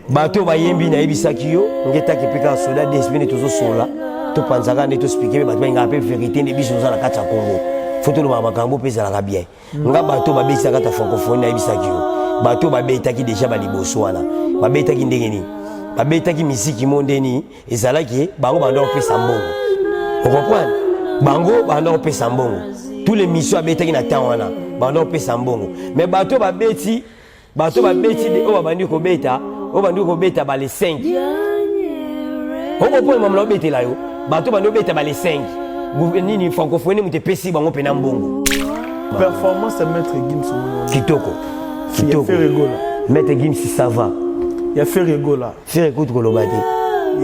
bato bayembi na ebisaki yo ngeta kipika soda desmine tozo sola to panzaka ne to speaker bato ba ngape vérité ne biso za na kati ya Congo foto lo makambo pesa la bien nga bato ba besa kata francophonie na ebisaki yo bato ba betaki déjà ba liboso wana ba betaki ndenge ni ba betaki misiki mondeni ezalaki bango bando pesa mbongo on comprend bango bando pesa mbongo tous les missions abetaki na temps wana bando pesa mbongo mais bato ba beti de o bandi ko beta o bandi ko beta ba les 5 o ko point mamla beta la yo bato bandi beta ba les 5 gouvernement francophonie muté pesi bango pena mbongo performance maître Gims kitoko fait rigola maître Gims ça va il a fait rigola faire écoute ko lobate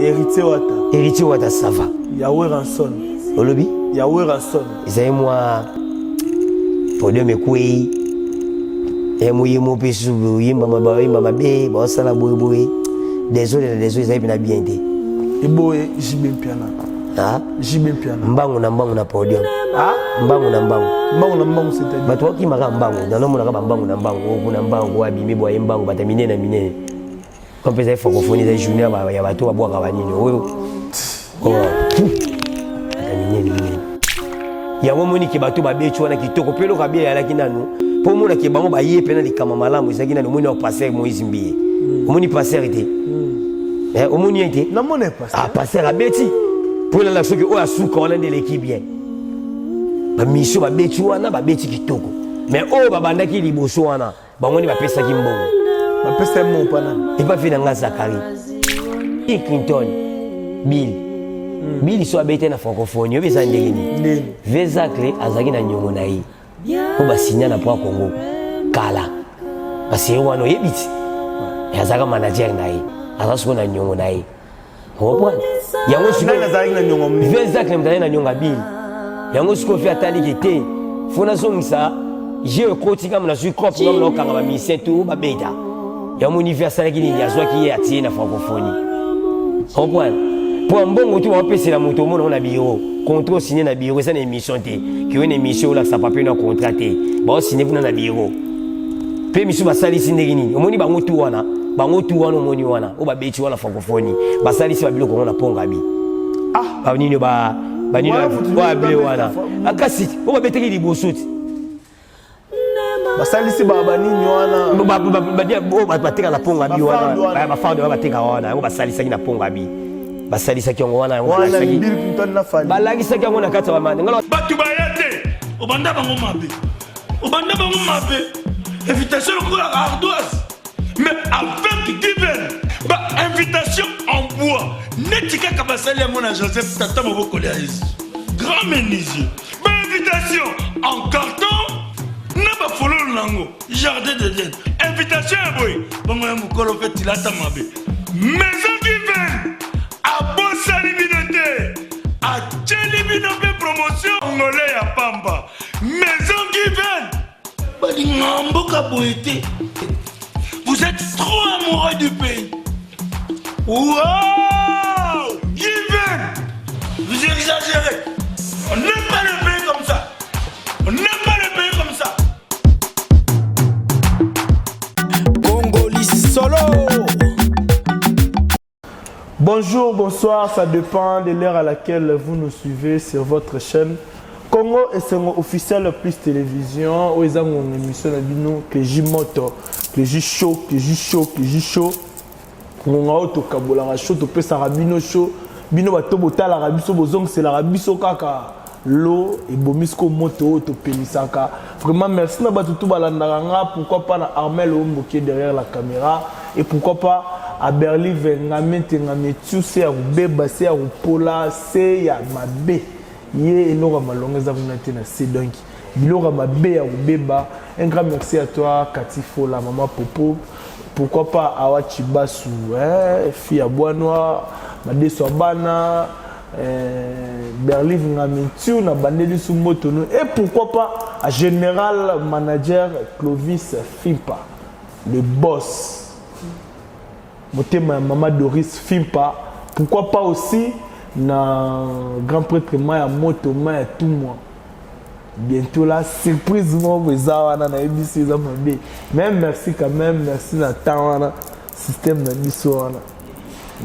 héritier wata ça va ya Weranson olobi ya Weranson isaye moi podium ekui mouyemo pesu yimba mabe ba sala boye désolé ça bien bien té eboye JB piano ah JB piano mbangu na podium ah mbangu na c'est-à-dire bato ki maka mbangu na nomona ka mbangu na mbangu wa bimi boye mbangu batamine na minene comme pesa francophonie za journée ya bato babwaka banini oyo batamine yango moni ke bato babechi wana kitoko pelo kabia yalaki nanu po mona ke bango baye pena likama malamu ezaki nanu moni au passer Moïse Mbiye omoni passer été omoni été na mona passer ah passer abeti pour la soki o asuka wana de l'équipe bien ba mission babechi wana babeti kitoko mais o babandaki liboso wana bango ni bapesaki mbongo bapesa mo pana et pas fina nga Zakari et Clinton Bill so abete na francophonie obeza ndenge ni Vezacle azaki na nyongo na ye ko basinya na pour Congo kala parce wana yebiti yazaka manager na ye azasuko na nyongo na ye comprend yango siko azaki na nyongo mni Vezacle mtane na nyonga Bill yango siko fi atali kete fona songisa je kotika mna su crop ngam no kanga ba mission to ba beta yango universal kini yazwaki ye atie na francophonie comprend pour mbongo tu wapesi la moto mona na bureau contrat signé na bureau ça na émission té qui une émission là ça papier na contraté ba signé na bureau pe misu basali sindegi nini omoni bango tu wana omoni wana o ba beti wana francophonie basali si ba biloko na ponga bi ah ba nini ba nini ba bile wana akasi o ba beteki libosuti basali si ba nini wana ba dia ba bateka na ponga bi wana ba fando ba bateka wana o basali saki na ponga bi basalisaki yango wana balakisaki yango na kati ya bamande bato bayate obanda bango mabe invitation lokola ardoise mais avec divin ba invitation en bois neti kaka basali yango na Joseph tata moboko ya Yesu grand menuisier ba invitation en carton na bafololo nango jardin de Dieu invitation ya boye bango ya mokolo mpe tilata mabe maison divine abosa libinote acheli binope promotion ngole ya pamba maison given balingamboka boete vous êtes trop amoureux du pays wow given vous exagérez on n'aime pas le pays comme ça Congolais solo. Bonjour, bonsoir, ça dépend de l'heure à laquelle vous nous suivez sur votre chaîne Congo et c'est officiel plus télévision où ils ont une émission que J-Moto, que J-Show, que J-Show, que J-Show. On a auto kabola show to pesa rabino show bino bato botala rabiso bozong c'est la rabiso kaka l'eau et bomisko moto to pelisaka. Vraiment merci na bato tout balandanga pourquoi pas na Armel Ombo qui est derrière la caméra et pourquoi pas à Berlin ngame tu c'est à beba c'est à pola c'est ya mabe ye elora malongeza kunate na c'est donc bilora mabe ya beba. Un grand merci à toi Katifo la maman Popo. Pourquoi pas Awa Chibasu, fille à Bois-Noir, Madé Sobana, Berlin Ngamitu, na Bandeli Sumbotono, et pourquoi pas à Général Manager Clovis Fimpa, le boss. Motema Maman Doris Fimpa, pourquoi pas aussi na grand prêtre Maya Moto Maya tout moi. Bientôt là, surprise moi vous avez na ABC. Même merci quand même, merci Nathan. système na biso wana.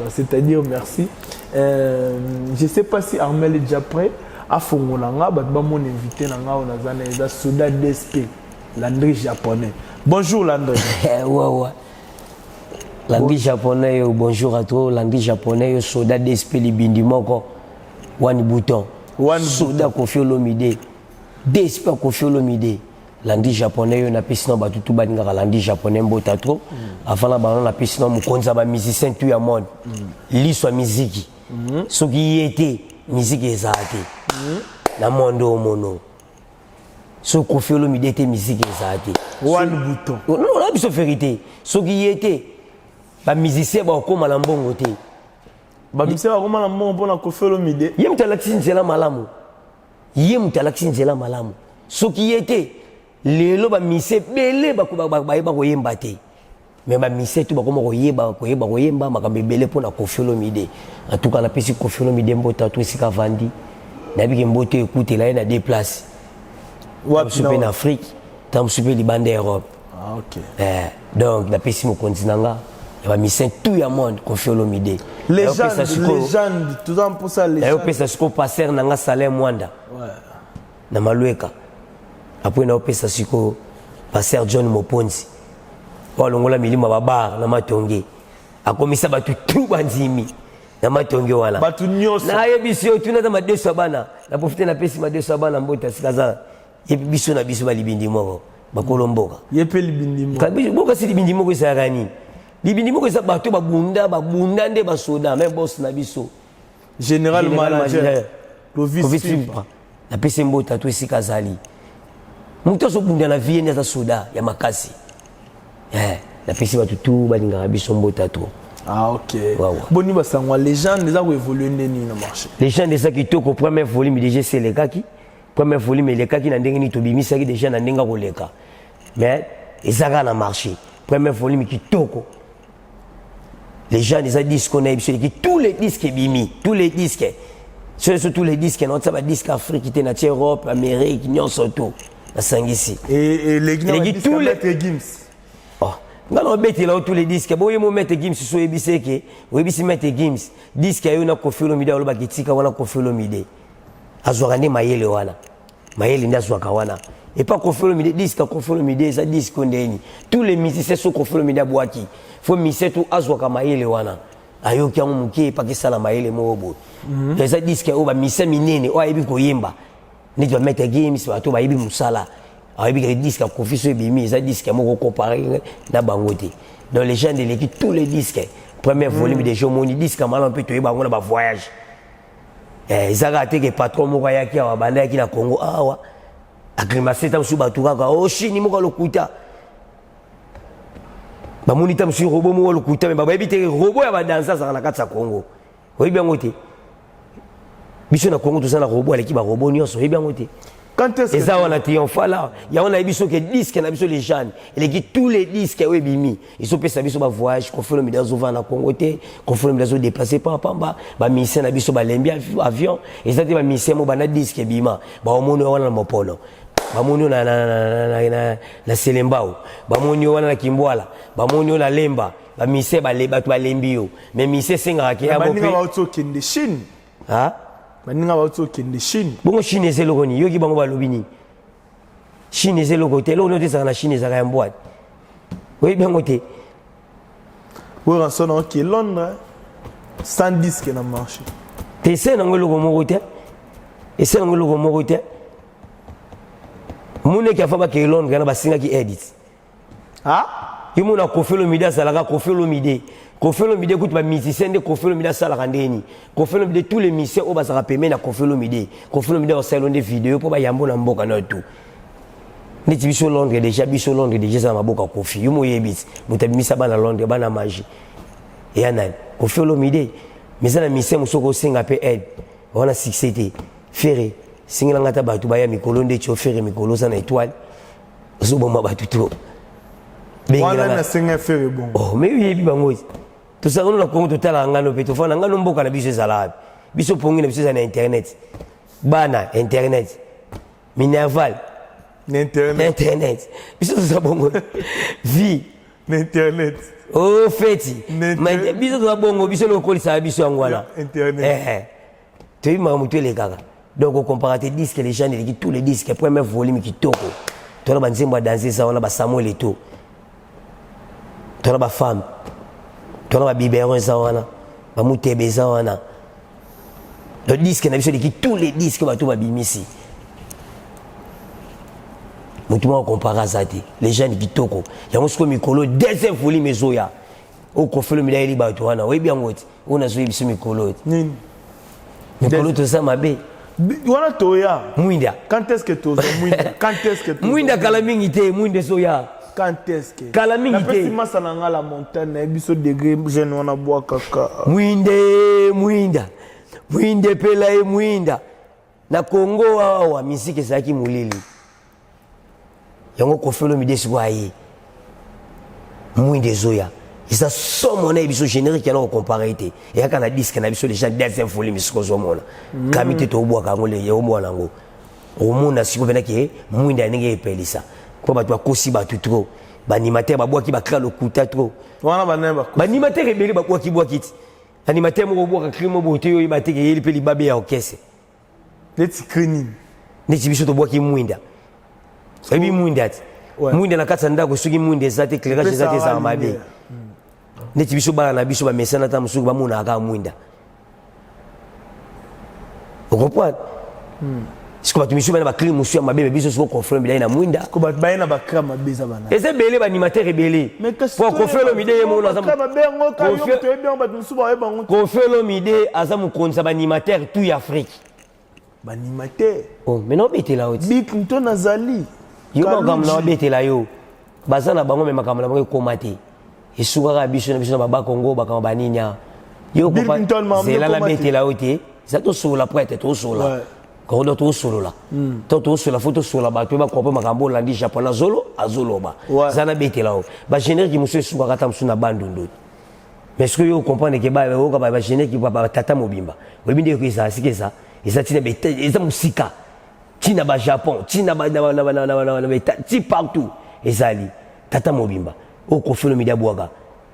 C'est-à-dire merci. Je sais pas si Armel est déjà prêt à Fongolanga, mon invité nanga onazana eza Soda DSP, Landry japonais. Bonjour Landry. Ouais. Landry japonais, bonjour à toi. Landry japonais, Soda DSP libindi moko. One bouton. Soda Koffi Olomide. DSP Koffi Olomide. Landry japonais, on a pissé dans Batutu Badingara, Landry japonais, mbota trop. Avant la on a pissé dans Mukonza, musicien tout le monde. L'histoire musique. Ce qui était musique exacte. Na mondo mono. Ce Koffi Olomide était musique exacte. One bouton. Non, la biso vérité. Ce qui était, ba musicien ba ko malambongo te. Ba musicien ba ko malambongo pona Koffi Olomide. Yem talaxi nzela malamu. Yem talaxi nzela malamu. Ce qui était lelo ba mise belé ba ko yemba te. Mais ba mise tu ba ko yemba makambe belé pona Koffi Olomide. En tout cas la pesi Koffi Olomide mbota to sika vandi. Na bi mbote écoute là na deux places. Wa super en Afrique, tam super Liban d'Europe. Ah OK. Donc la pesi mo continent ya ba mise tout ya monde Koffi Olomide. Légende, tout ça pour ça légende. Et pesa siko passer nanga Salem Mwanda. Ouais. Na Malueka. Après na opesa siko passer John Moponzi. Walongola milima babar na matonge. Akomisa batu tout banzimi na matonge wala. Batu nyos. Na yebisi tu na ma deso bana. Na profiter na pesi ma deso bana mbota sikaza. Yebiso na biso balibindi moko. Bakolomboka. Yepe libindi moko. Kabiso boka si libindi moko sa gani. Libindi moko sa batu babunda nde basoda même boss na biso. Général manager. Lovis Supra. Na pesi mbota to sikazali. Muto so bunda na vie nda soda ya makasi. La pesi batu tout balinga biso mbota to. Ah OK. Boni basangwa légende les a évolué ndeni na marché. Légende ça qui toko premier volume déjà c'est les kaki. Premier volume les kaki na ndenge ni to bimisa ki déjà na ndenga koleka. Mais ezaka na marché. Premier volume qui toko. Les gens des disques qu'on a qui tous les disques bimi, tous les disques. Surtout tous les disques non ça va disque Afrique qui était na Europe, Amérique, non surtout na sangisi. Et les tous les Gims. Ngalo beti là tous les disques boye mo mettre Gims so ebiseke o ebisi mettre Gims disque ayo na Koffi Olomide oloba kitika wana Koffi Olomide azwaka nde mayele wana mayele nda azwaka wana et pas Koffi Olomide disque Koffi Olomide ça disque ndeni tous les musiciens so Koffi Olomide boaki faut musicien tout azwaka mayele wana ayo kya muke pa kisala mayele mo obo ça disque o ba musicien minene o ayebi ko yemba ni doit mettre Gims ba to ba yebi musala. Alors, il y a des disques à Koffi sur Bimi, des disques à Moko comparé dans Bangote. Dans les gens de l'équipe, tous les disques, premier volume des gens, mon disque à Malon peut tuer Bango dans voyage. Ils ont raté que patron Moukaya qui a bandé qui na Congo, ah ouais, à grimacer tam sous Batuka, oh chini Mouka le Kouta. Bamoni tam sur robot Mouka le Kouta, mais bah éviter robot à danser ça na Katsa Congo. Oui bien goté. Biso na Congo tout ça na robot à l'équipe à robot nyos, oui bien goté. Quand est-ce que ça on a triomphé là, il y a on a biso que disque na biso les jeunes, et qui tous les disques ouais bimi, ils sont payés biso ba voyage, Koffi Olomide souvent na Congo té, Koffi Olomide déplacé par Pamba, ba mission na biso ba lembi avion, et ça ba mission mo ba na disque bima, ba omono wana na mopolo. Ba monyo na Selembao, ba monyo wana na Kimbwala, ba monyo na Lemba, ba mission ba lembi yo, mais mission singa ki ya bope. Ba ninga ba de Chine. Ah? Baninga ba de Chine. Bon Chine c'est lokoni, yoki bango ba lobini. Chine c'est lokote, lo no tesa na Chine za ka mbwa. Oui bien côté. Oui, on sonne OK Londres. 100 disques dans le marché. Te c'est na ngolo ko mokote. Et c'est ngolo ko mokote. Mune ki afaba ke Londres na basinga ki edit. Ah? Yumu na Koffi Olomide salaka Koffi Olomide. Koffi Olomide écoute ma musicien de Koffi Olomide salaka ndeni. Koffi Olomide tous les musiciens au basaka peme na Koffi Olomide. Koffi Olomide au salon des vidéos pour ba yambo na mboka na tout. Ni biso Londres déjà ça maboka Koffi. Yumu yebit. Mutabimisa bana Londres bana magie. Et anan Koffi Olomide mais ça na musicien musoko singa pe aide. On a succès ferré. Singa ngata batu ba ya mikolo nde cho ferré mikolo ça na étoile. Zoboma batu tout. Wana na singa ferré bon. Oh mais oui bango. Tout ça on a comme total ngano pe to fana ngano mboka na biso zala. Biso pongi na biso na internet. Bana internet. Minerval internet. Biso ça bongo. Vie Internet. Oh feti. Mais biso to bongo biso le koli sa biso ngwana. Internet. Tu m'as montré les gars. Donc on compare tes disques les gens qui tous les disques premier volume qui toko. Tu as banzemba danser ça on a ba Samuel et tout. Tu as ba femme. Tu as ba biberon ça on a. Ba mutebe ça on a. Le disque na biso qui tous les disques ba to ba bimisi. Mutumo compara ça les gens qui toko. Ya mosiko mikolo deuxième volume ezoya. O ko felo mi daili ba to wana. We bien ngoti. On a zo biso mikolo. Nini. Mikolo to ça mabe. Wana toya. Muinda. Quand est-ce que tu Muinda? Quand est-ce que tu Muinda kalamingi te, muinde soya. Quand est-ce que kalamingi te. La pesima sananga la montagne, na biso degré jeune wana bois kaka. Muinda. Muinde pela e muinda. Na Congo wa misiki saki mulili. Yango kofelo midesi kwa yi. Muinde soya. Isa somo na biso générique yana comparer te. Et aka na disque na biso les gens deuxième volume misiko zo mona. Kamite to bwa ka ngole ye omona ngo. Omona siko vena ke muinda ndenge epelisa. Ko ba to kosi ba tutro. Ba animateur ba bwa ki ba kra lokuta trop. Wana ba nemba. Ba animateur rebeli ba bwa kiti. Animateur mo bwa ka krimo bo te yo ibate ke yeli peli babe ya okese. Neti krinin. Neti biso to bwa ki muinda. Ebi muinda. Muinda na katsa ndako suki muinda zate éclairage zate za mabe. Neti biso bala na biso ba mesana ta musuku ba muna aka muinda. Vous comprenez? Si tu me suis ba clim musu ma bébé biso so confirme bila na muinda. Ko ba na ba krama beza bana. Et c'est belé ba animateur rebelé. Pour confirmer l'idée mo na za. Confirmer l'idée azamu konza ba animateur tout Afrique. Ba animateur. Oh, mais non bete la haute. Big Nton Azali. Yo ba gamna bete la yo. Bazana bango me makamla bango komate. Esukaka biso na biso na baba Congo bakama baninya yo ko c'est la bête la haute ça to sur la prête to sur la quand on to sur la to sur la photo sur la ba to ba ko pa makambo landi japonais zolo azolo ba ça na bête la haute ba générique monsieur sukaka ta msuna bandundo mais ce que yo comprendre que ba yo ka ba générique ba tata mobimba webinde ko ça c'est que ça et ça tina bête et ça musika tina ba Japon tina ba ti partout et ça li tata mobimba au conflit le média boaga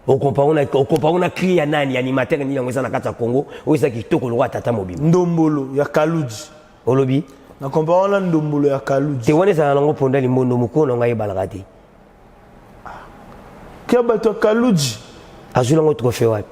au compare on a crié à nani animateur ni yango na kata Congo o isa kitoko le roi tata mobile ndombolo ya Kaluji olobi na compare on ndombolo ya Kaluji te wane za nango ponda limondo mukono ngai balagati ke bato Kaluji azula ngo trophée wapi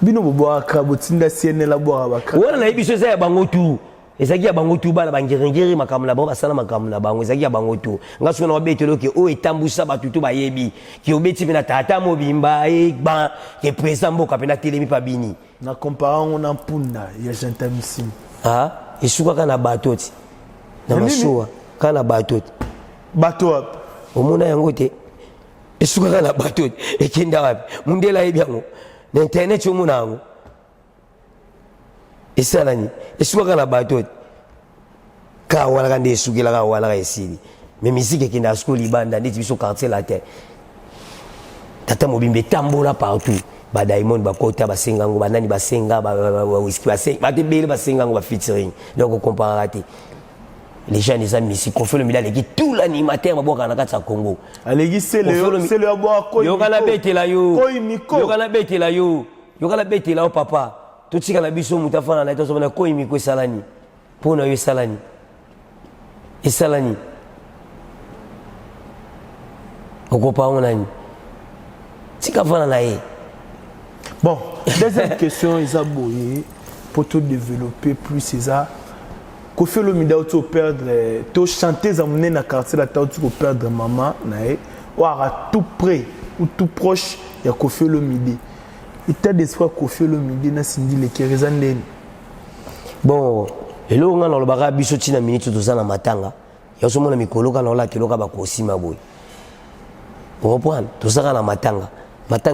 bino boboa kabotinda siene la boa bakra wana na ibiso za ya bango tu ezaki ya bango tu bana bangirengiri makamla bango basala makamla bango ezaki ya bango tu ngaso na obetelo ke o etambusa batutu bayebi ki obeti na tata mobimba e ba ke président mboka pena telemi pa bini na comparant on mpunda ya jantamissime isuka kana batoti na masuwa kana batoti bato omona yango te isuka kana batoti ekenda wapi mundela yebi yango na internet omona yango esalani esuka na bato ka wala kande esukila ka wala ka esili mais musique qui na school libanda nditi biso quartier la terre tata mobimbe tambola partout ba Diamond ba kota ba sengango ba nani ba senga ba whisky ba senga ba tebele ba sengango ba featuring donc on compare raté les gens des amis ici confie le midale qui tout l'animateur ba na katsa Congo alegi c'est le abo ko yo kana betela yo yo kana betela yo yo kana betela papa totika na biso mutafana na ito na ko imiko salani pona yo salani esalani okopa onani tika fana na ye bon deuxième question isaboye pour te développer plus c'est ça ko fait le mida auto perdre to chanter za mné na quartier la tautu ko perdre maman na ye ou à tout près ou tout proche ya ko fait le midi état d'espoir ko fait le midi na sindi le kerezandeni bon elo nga na lobaka biso tina minute to za na matanga ya so mona mikolo kana ola teloka ba ko sima boy reprendre to za na matanga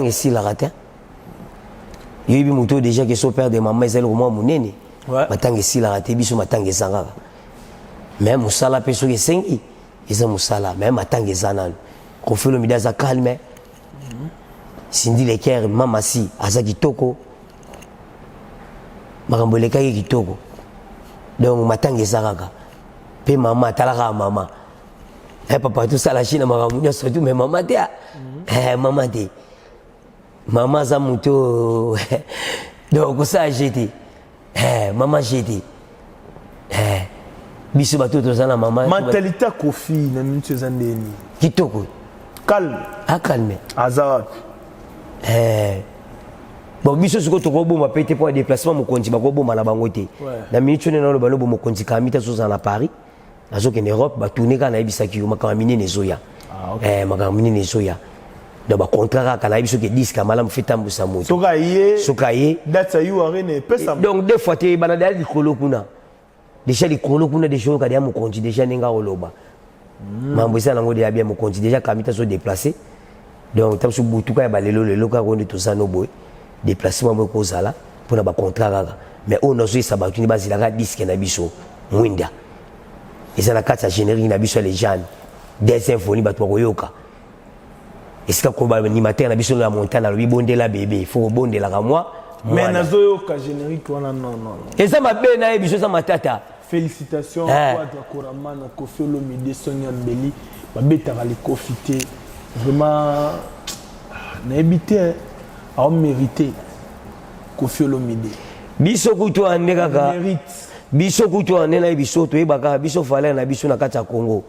esi la rate yebi moto déjà que so père de maman ezali au moins munene matanga esi la rate biso matanga ezanga même musala peso ke sengi eza musala même matanga ezana ko fait le midi za calme sindi le cœur mama si aza kitoko makambo le kai kitoko donc matanga ezaka pe mama talaka mama papa tout ça la Chine maramunya surtout mais maman te maman te maman za muto donc ça j'étais maman j'étais biso bato to sana maman mentalité Kofi na minute zandeni kitoko calme calme azat bon biso siko to ko boma pété pour déplacement mo konti ba ko boma na bango te na minute ne na lo balo mo konti kamita so na Paris azoke en Europe ba tourner kana ibisaki yo makamini nezoya makamini nezoya donc ba contrat kana ibiso ke disque mala mfita mbusa moto sokaye date you arene pesa donc deux fois te bana dali kolo kuna déjà les kolo kuna des choses kada mo konti déjà ninga oloba mambo isa nango de bien mo konti déjà kamita so déplacer donc tamsu butuka ya balelo ka ko tout ça no boy déplacement mo ko sala pour na ba contrat kaka mais on a joué ça ba tuni bazila ka disque na biso mwinda eza na kati ya générique na biso les jeunes des symphonies bato koyoka esika ko ba animateur na biso na montagne na bibondela bébé faut bondela ka moi mais nazoyoka générique wana non eza mabe na biso za matata félicitations kwa Korama na Kofi Olomide Sonia Mbeli babetaka les confité vraiment na ebité a mérité Kofi Olomide biso kutu ande kaka biso kutu ande na biso to ebaka biso valeur na biso na kati ya Congo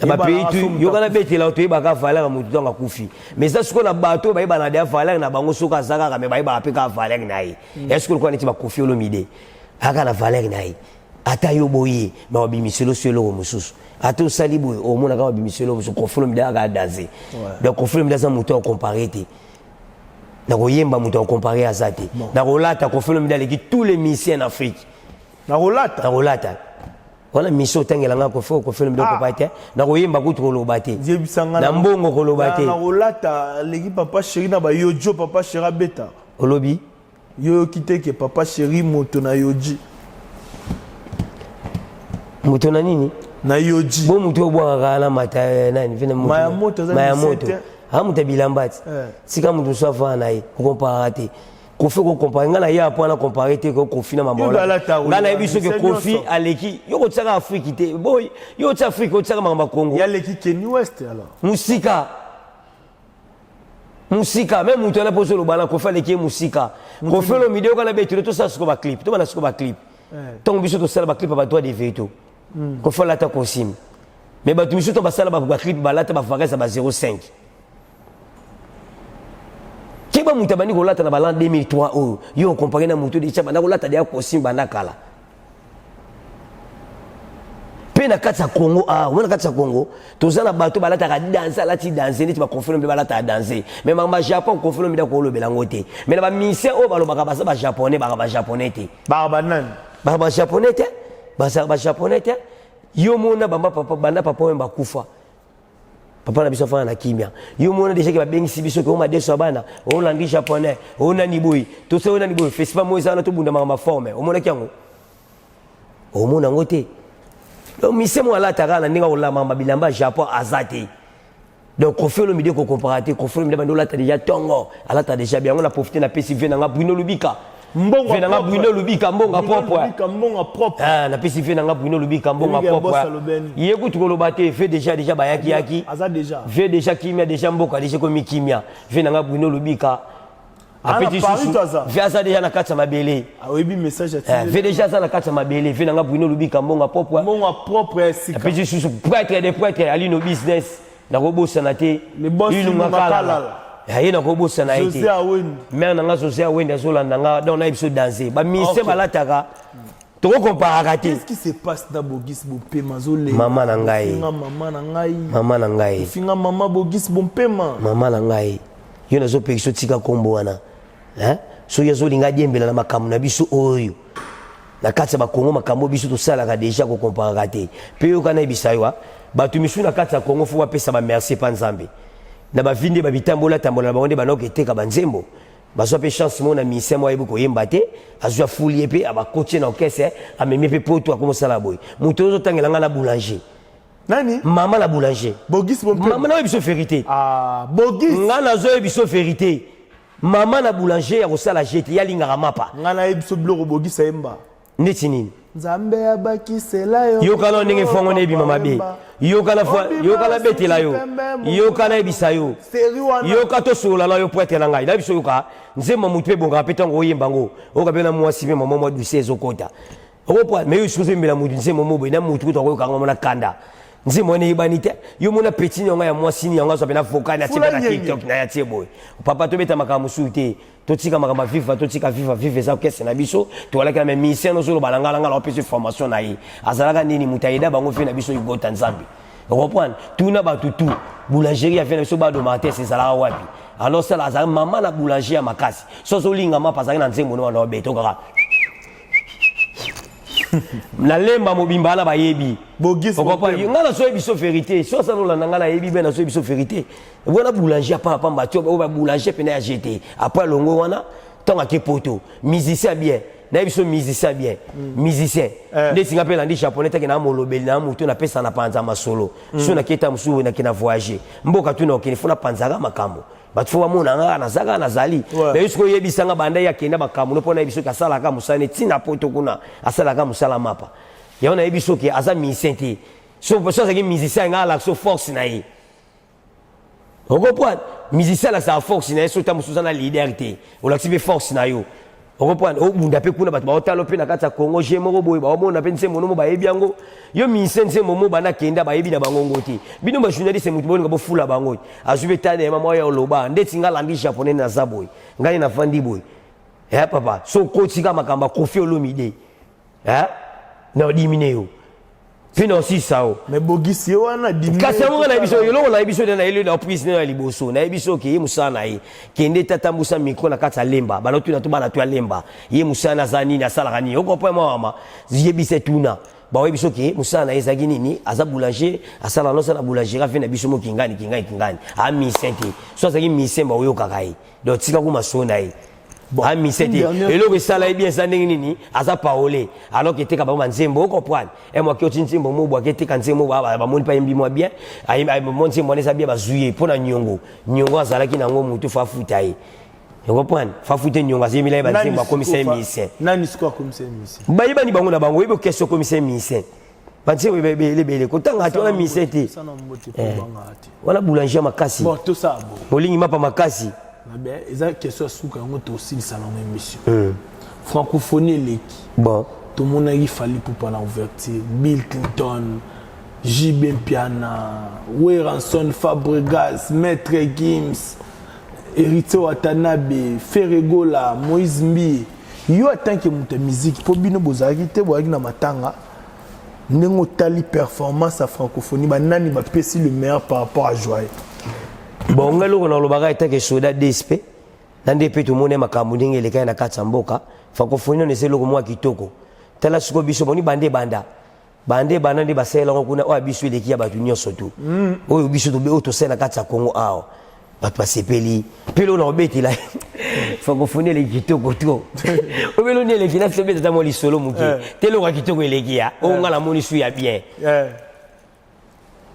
ba pays tu yokana betela to ebaka valeur mutu tonga kufi mais ça siko na bato ba ebana dia valeur na bango soka zaka me ba eba peka valeur na ye est-ce que quoi neti ba Kofi Olomide aka na valeur na ye ata yo boye ba bimiselo selo mususu ata salibu o mona ka bimiselo mususu Kofi Olomide aka danser donc Kofi Olomide za mutu comparer te na koyemba mutu comparer azate na kolata Kofi Olomide leki tous les musiciens en Afrique na rolata wana mission tangela nga Kofi Olomide ko paite na koyemba kutu koloba te na mbongo koloba te na rolata leki papa chéri na ba yojo papa chéri beta olobi yo kiteke papa chéri moto na yoji moto na nini na yoji bo moto obwa na mata nani vina moto maya moto amuta bilambati sika mutu safa na ye ko comparate ko fe ko comparer ngana ya point na comparer te ko Kofi na mama ngana ebiso ke Kofi aleki yo ko tsaka Afrique te boy yo tsaka Afrique ko tsaka mama Congo ya leki Kenya West alors musika même mutu na poso lo bana Kofi aleki musika Kofi Olomide ko na betu to sa sko ba clip to bana sko ba clip ton biso to sala ba clip ba toi de veto Kofi la ta consigne mais ba tu biso to ba sala ba clip ba la ta ba vaga sa ba 05 Kiba mutabani ko lata na balan 2003 o yo comparé na mutu de chaba na ko lata dia ko simba na kala pe na kati ya Congo wana kati ya Congo tozana bato balata ka danser lati danser ni ba Kofi Olomide balata danser mais ma Japon Kofi Olomide ko lobela ngote mais na ba musicien o balo baka basa ba japonais te ba japonais te yo mona bamba papa banda papa wemba kufa papa na biso fana na kimia yo mona déjà que ba bengisi biso ko ma deso bana o langi japonais o nani boy to se o nani boy festival mo ezana to bunda ma forme o mona kyango o mona ngote donc misemo ala takana ninga o la mama bilamba Japon azate donc Kofi Olomide ko comparater Kofi Olomide bando la ta déjà tongo ala ta déjà bien on a profité na PCV na Bruno Lubika mbonga na Bruno Lubika mbonga propre na PCV na Bruno Lubika mbonga propre yeko tukoloba te fait déjà bayaki aza déjà fait déjà kimia déjà mboka déjà komi kimia fait na Bruno Lubika apeti susu fait ça déjà na kata mabele oyebi message fait déjà ça na kata mabele fait na Bruno Lubika mbonga propre sika apeti susu prêtre ali no business na kobosa na te le boss makala aye na kobosa na été mais na nga José Awende azolanda nga donc na biso danser ba ministère balataka to ko comparer te qu'est-ce qui se passe na Bogis Bompema zole mama na ngai finga mama Bogis Bompema mama na ngai yo na zo pekiso tika kombo wana so yazo linga diembela na makamu na biso oyo na kati ba Congo makambo biso to sala ka déjà ko comparer te pe yo kana bisaiwa batu misu na kati ya Congo fo bapesa ba merci pa Nzambe na ba vindi ba bitambola tambola na bango banoko eteka banzembo baso pe chance mona misema mo yebo ko yemba te azwa fulie pe aba coacher na orchestre amemi pe poto akomo sala boy muto zo tangela nga na boulanger nani mama la boulanger Bogis Bompema mama na biso vérité Bogis nga na zo biso vérité mama na boulanger ya kosala jete ya linga mapa nga na biso bloko Bogis ayemba neti nini Nzambe abakisela yo kana ndenge fongo ne bi mama be yoka la fois yoka la betela yo yoka na ebisa yo yoka to sola la yo poete na ngai na biso yoka nzembo mutu pe bonga pe tango yemba ngo oka pe na mwasi pe maman mwa du 16 okota okopo mais yo suzo mbela mutu nzembo mobo na mutu to ko ngoma na kanda nzembo ne ibanite yo mona petit nyonga ya mwasi ni yanga so pe na foka na tipe na TikTok na ya tieboy papa to beta makamu sute to tika makama viva to tika viva za kese na biso to wala kana mission no solo balanga langa la opesi formation na yi azalaka nini mutaida bango fe na biso yugota nzambi okopo tuna batutu boulangerie ya fe na biso ba do matin c'est ça wapi alors ça la maman na boulangerie ya makasi so linga ma pasaka na nzembo no na beto kaka na lemba mobimba na bayebi bogis ngala so ebiso vérité so ça la ngala yebi ben na so ebiso vérité voilà boulanger pas mbatio ba boulanger pena ya jeté après longo wana tonga ke poto musicien bien na ebiso musicien bien musicien nde singa pe landi japonais take na molobeli na mutu na pesa na panza masolo so na keta musu na kina voyager mboka tu na okini panzaga makambo batfuwa mona nga na zaga na zali mais yusko yebisanga banda ya kenda bakamu no pona ebiso ka sala ka musane tina poto kuna asala ka musala mapa ya ona ebiso ke aza misenti so ça c'est que musicien nga la so force na yi okopo musicien la sa force na so ta musuza na leaderité o la tibe force na yo okopo o bunda pe kuna bat ba otalo pe na kata Congo jemo boy ba mona pe nsembo no ba yebiango yo misenti nsembo mo bana kenda ba yebi na bango ngoti bino ba journaliste mutu bonga bo fula bango azube tane mama ya loba ndeti ngala ndi japonais na zaboy ngani na fandi boy papa so kotika makamba Koffi Olomide na dimineo pino si sao mais bogisi wana dimineo kasi mo na biso yo na biso na ile na prise na liboso na biso ke musana yi kende tata musa micro na kata lemba banotu na to bana to lemba ye musana zani na sala gani oko po mama yebise tuna ba we biso ke musana ezagi nini aza boulanger asala no sala boulanger afina biso mo kingani a mi sente so azagi mi semba oyo kakai do tika ku masona yi a mi sente eloko sala e bien ça nini aza paolé alors que teka ba nzembo comprendre et moi ki otinzembo mo bwa ke teka nzembo ba moni pa yembi mo bien ay monti mo nesa bien ba zuye pona nyongo azala ki nango mutu fa futa yi vous comprenez fa futa nyongo azemi la ba nzembo commissaire ministère nani siko commissaire ministère ba yiba ni bango na bango yibo question commissaire ministère Panse bele kotanga to na misete wala boulanger makasi bon tout ça bon olingi mapa makasi bien eza question suka ngo to aussi salon émission francophonie leki bon tout le monde a fallu pour pendant ouverture Bill Clinton JB Piana Weranson Fabregas Maître Gims Héritier Watanabe Ferregola Moïse Mbi yo atanke muta musique po bino bozaki te boaki na matanga nengo tali performance à francophonie ba nani ba pesi le meilleur par rapport à Joye. Bon ngalo na lobaka etake soda DSP nande pe to mone makambo ndenge eleka na katsa mboka francophonie ne selo ko mwa kitoko tala suko biso boni bande banda ndi basela ko kuna o biso eleki ya batu nyonso tu oyo biso to be oto sela katsa Congo ao batu basepeli pelo na obeti la francophonie le kitoko to obelo ne eleki na sebe tata mo lisolo muki telo ka kitoko eleki ya o ngala moni su ya bien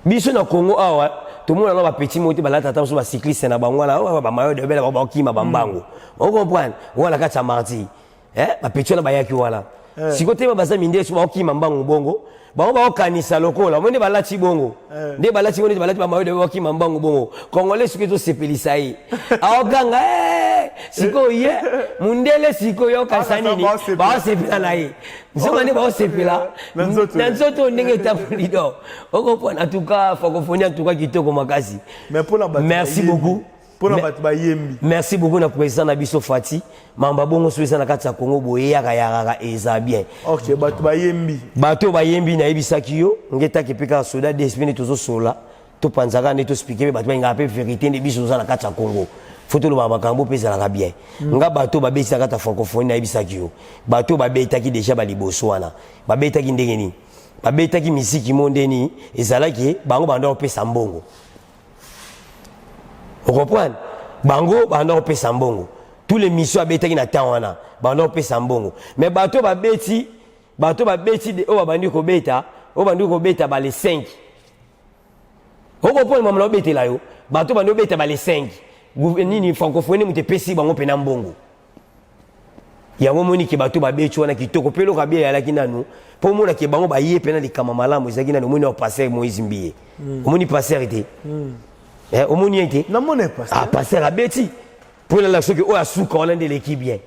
biso na Congo awa tout le monde a petit mot ba la tata so ba cycliste na bango la ba mayo de bela ba kima bambango on comprend wala ka mardi ba petit na ba yaki wala sikote ba za minde so ba kima mbango bongo ba kanisa lokola monde ba lati bongo nde ba lati monde ba lati ba mayo de ba kima mbango bongo congolais sikoto sepelisa yi aokanga siko ye mundele siko yo kasanini ba sepela na yi nzoma ne ba sepela nanzoto ndenge tapulido okopona en tout cas francophonie en tout cas kitoko makasi mais pour la merci beaucoup pour la batba yembi merci beaucoup na président na biso Fati mamba bongo soisa na kati ya Congo boye yaka eza bien OK batba yembi bato ba yembi na ebisaki yo ngeta kepeka soda despine tozo sola to panzaka ne to speaker bato ba ngape vérité ne biso za na kati ya Congo foto lo makambo pesa la bien nga bato ba besa kata francophonie na ebisaki yo bato ba betaki déjà ba liboso wana ba betaki ndenge ni ba betaki misiki mondeni ezalaki bango banda opesa mbongo. Vous comprenez? Bango, bando pesa mbongo. Tous les missions abetaki na tawana, bando pesa mbongo. Mais bato ba beti de o bandi ko beta ba les 5. Vous comprenez maman lo beti la yo? Bato bando beta ba les 5. Nini francophonie mute pesi bango pena mbongo. yango moni ke bato babetu wana kitoko pelo kabia ya laki nanu po mona ke bango ba yé pena likama malamu ezaki nanu moni o passer Moïse Mbiye omoni passer été omoni été na mona passer ah passer abeti pour la soki o asuka wana de l'équipe bien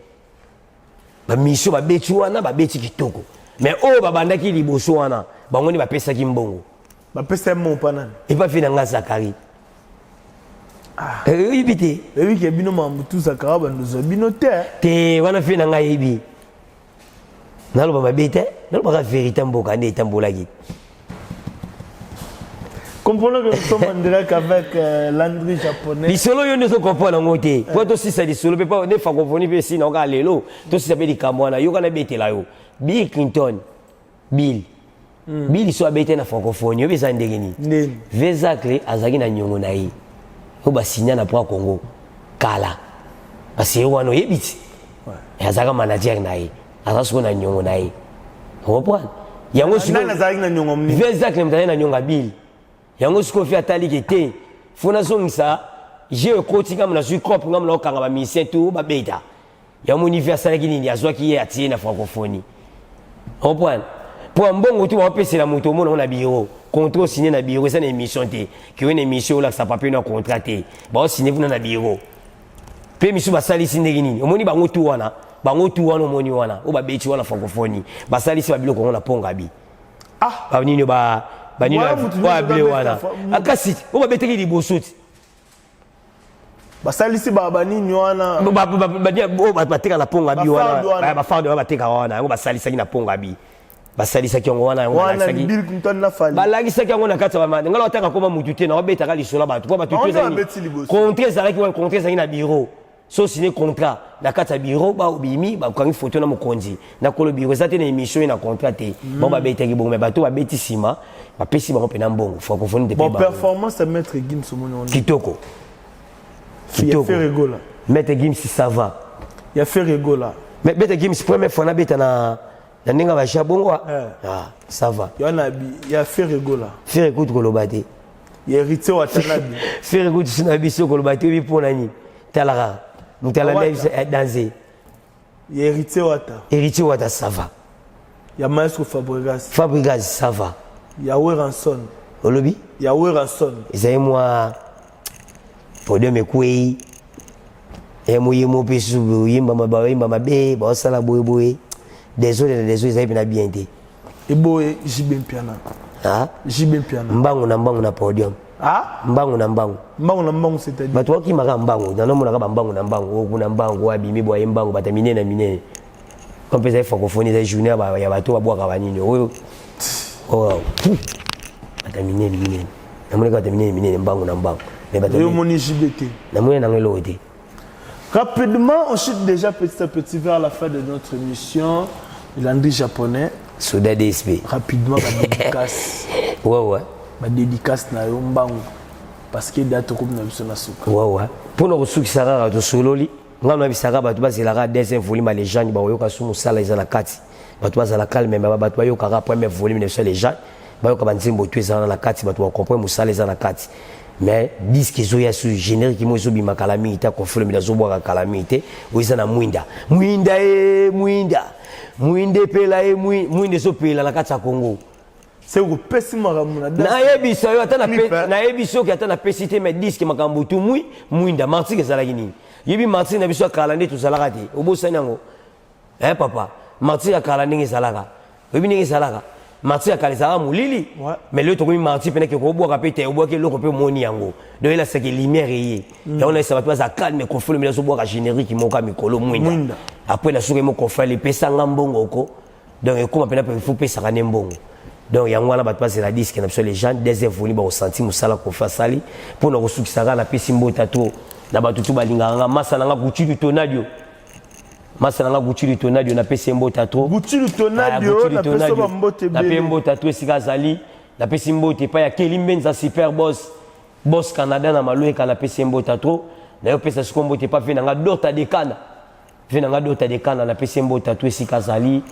ba mission babetu wana babeti kitoko mais o babandaki liboso wana bango ni bapesa ki mbongo bapesa mo panana et pas fina nga Zakari oui bité oui ke bino mamutu Zakara bandozo bino te wana fina nga yebi nalo ba bete nalo ba vérité mboka ne tambolaki. Comprenons que nous sommes en direct avec Landry japonais. Les solos, ils ne sont pas en côté. Pour toi, si ça dit solo, pas ne francophonie, mais si on a l'élo, toi si ça veut dire Kamwana, yo kana bete là yo. Bill Clinton, Bill, Bill soit bete na francophonie, yo bezan ndegeni. Vezakle azaki na nyongo na ye. Yo ba signer na pour Congo. Kala. Parce que wano yebiti. Azaka manager na ye. Azaka na nyongo na ye. Comprends? Yango siko. Na azaki na nyongo mni. Vezakle mtana na nyonga Bill. Yango siko fi atali kete. Fona zongisa. J'ai un côté comme la suite comme la okanga ba mission tout ba beta. Yango universel ki nini azwa ki ye atie na francophonie. Comprends? Pour un bon retour on peut c'est la moto mon on a bureau. Contrat signé na bureau c'est une émission té. Que une émission là ça papier na contraté. Ba signé vous na bureau. Pe misu ba sali signé nini. Omoni ba ngotu wana. Ba ngotu wana omoni wana. O ba beti wana francophonie. Ba sali si ba biloko on na ponga bi. Ah, ba nini ba nini ba bile wana. Akasi o ba beteki libosuti. Basalisi baba nini wana bateka na ponga bi wana ba fardo bateka wana yango basalisa ki na ponga bi basalisa ki wana yango basalisa Bill Clinton na fali balagisa ki yango na kata ba ngala otaka koma mutu te na obeta ka lisola bato po bato te contrat zalaki wa contrat zalaki na bureau so signé contrat na kata bureau ba obimi ba kangi photo na mokonzi na kolo bureau za te na émission na contrat te bon ba betaki bon mais bato ba beti sima ba pesi ba kopena mbongo francophonie de bon performance maître Gims somono kitoko. Il a fait rigoler. Maître Gims ça va. Il a fait rigoler. Mais Maître Gims première fois na beta na ninga ba chabongo ah ça va. Il a fait rigoler. Faire écoute kolobate. Il a hérité Watanabe. Faire écoute sinabi so kolobate bi pour nani. Talara. Mutala danser. Il a hérité Wata. Héritier Wata ça va. Il y a Maestro Fabregas. Fabregas ça va. Il y a Weranson. Olobi? Il y a Weranson. Ils moi Podem ekwe yemo pesu yimba mabe ba sala boye désolé ça na bien té eboye jibem piana ah jibem piana mbangu na podium ah mbangu c'est-à-dire bato ki maka mbangu na nomona ka mbangu na mbangu kuna mbangu wa bimi boye mbangu batamine na mine comme pesa francophonie za journée ba ya bato ba bwaka banini oyo oh batamine mine namona ka batamine mine mbangu na mbangu. Rapidement, on chute déjà petit à petit vers la fin de notre émission. Landry japonais. Soda DSP. Rapidement, ma dédicace. Ouais. Ma dédicace na yombango. Parce que date comme na biso na suka. Ouais. Pour nous ressources sara to sololi. Ngana bisaka batu bazela deuxième volume les gens ba yoka sumu sala izala kati. Batu bazala calme mais batu yoka premier volume les gens. Ba yoka banzimbo tu ezala na kati batu ba comprendre musala izala kati. Mais disque zoya su générique mo zo bima calamité confirme bila zo boka calamité oisa na mwinda pela mwinde so pela na kati ya Congo c'est ko pesi makambo na yebisa yo atana na yebiso ki atana pesite mais disque makambo tu mwinda martike zala kini yebi martike na biso kalande to zala kati obosani yango papa martike kalande zalaka yebi ningi zalaka Marti akalizaka mulili mais le tokomi marti pena ke ko boka pete o boka loko pe moni yango donc il a ce que lumière yé et on a ça va pas calme ko folo mais so boka générique moka mikolo mwinda après la souris mo ko fa le pesa ngambongo ko donc comme pena pe faut pesa ka nembongo donc yango wana batwa c'est la disque na les gens des évoluer ba ressenti musala ko fa sali pour na kosukisaka na pesi mbota to na batutu balinganga masala nga kuchidu tonadio Masana Gucci Tonadio na pesi mbota to. Gucci Tonadio na pesi mbote na pesi mbota to esika zali na pesi mbote pa ya Kelly Mbenza super boss Canada na maloeka na pesi mbota to na yo pesa siko mbote pa vena nga dota de kana na pesi mbota to esika zali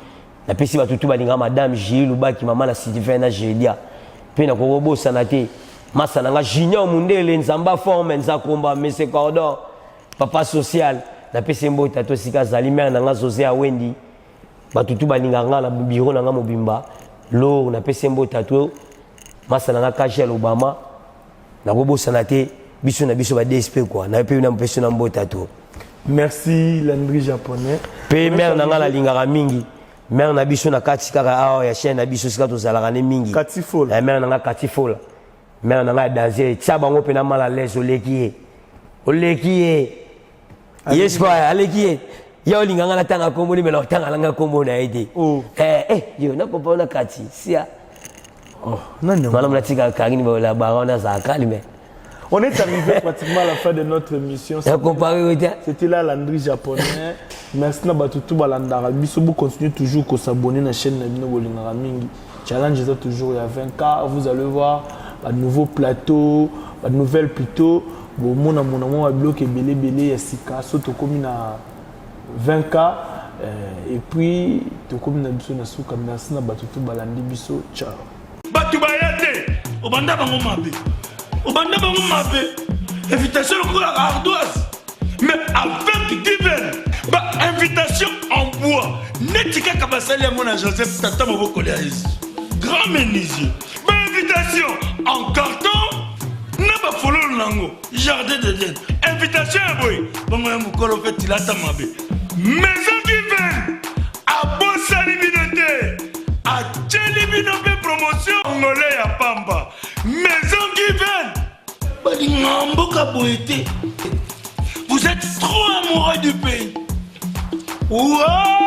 na pesi batutu balinga madame Gilles Lubaki mama na Sylvain na Jedia pe na ko bossa na te Masana nga Junior Mundele nzamba forme nza komba Mese Cordon papa social na pese mbota to sika zali mère na nga José Awendi batutu balinga nga na bureau na nga mobimba lo na pese mbota to masa na nga Kachel Obama na kobosana te biso na biso ba DSP quoi na pe na mpesi na mbota to. Merci Landry japonais. Pe mère na nga la lingaka mingi. Mère na biso na kati kaka awa ya chaîne na biso sika to zalaka ne mingi. Katifola. La mère na nga Katifola. Mère na nga danser tsa bango pe na mal à l'aise olekiye. Olekiye. Yes pas olekiye. Ya olinga nga na tanga kombo ni mela tanga langa kombo na aide. Oh. Yo na papa na kati. Sia. Oh, non. Voilà mon tika kagini ba la barona za kalime. On est arrivé pratiquement à la fin de notre émission. C'était là Landry japonais. Merci na batutu balandara. Biso vous continuez toujours à s'abonner à la chaîne Nabino Bolingara Mingi. Challenge est toujours il y a 20K. Vous allez voir de nouveaux plateaux, de nouvelles plutôt. Bon, mon a bloqué belé et sika soto comme na 20K et puis to comme na biso na suka merci na batutu balandi biso. Ciao. Batu bayate obanda bango mabe. Obanda bango mabe. Invitation au la ardoise. Mais avec divin. Bah invitation en bois. Netika kabasali à mon Joseph Tata Moboko Léaïs. Grand menuisier. Bah invitation en carton. N'a pas follow nango. Jardin de Dieu. Invitation à boy. Bango ya mukolo fait tilata mabe. Maison divine. A bossa liminoté. A tchelibinope promotion. Angolais à Pamba. Maison divine. Vous êtes trop amoureux du pays. Wow!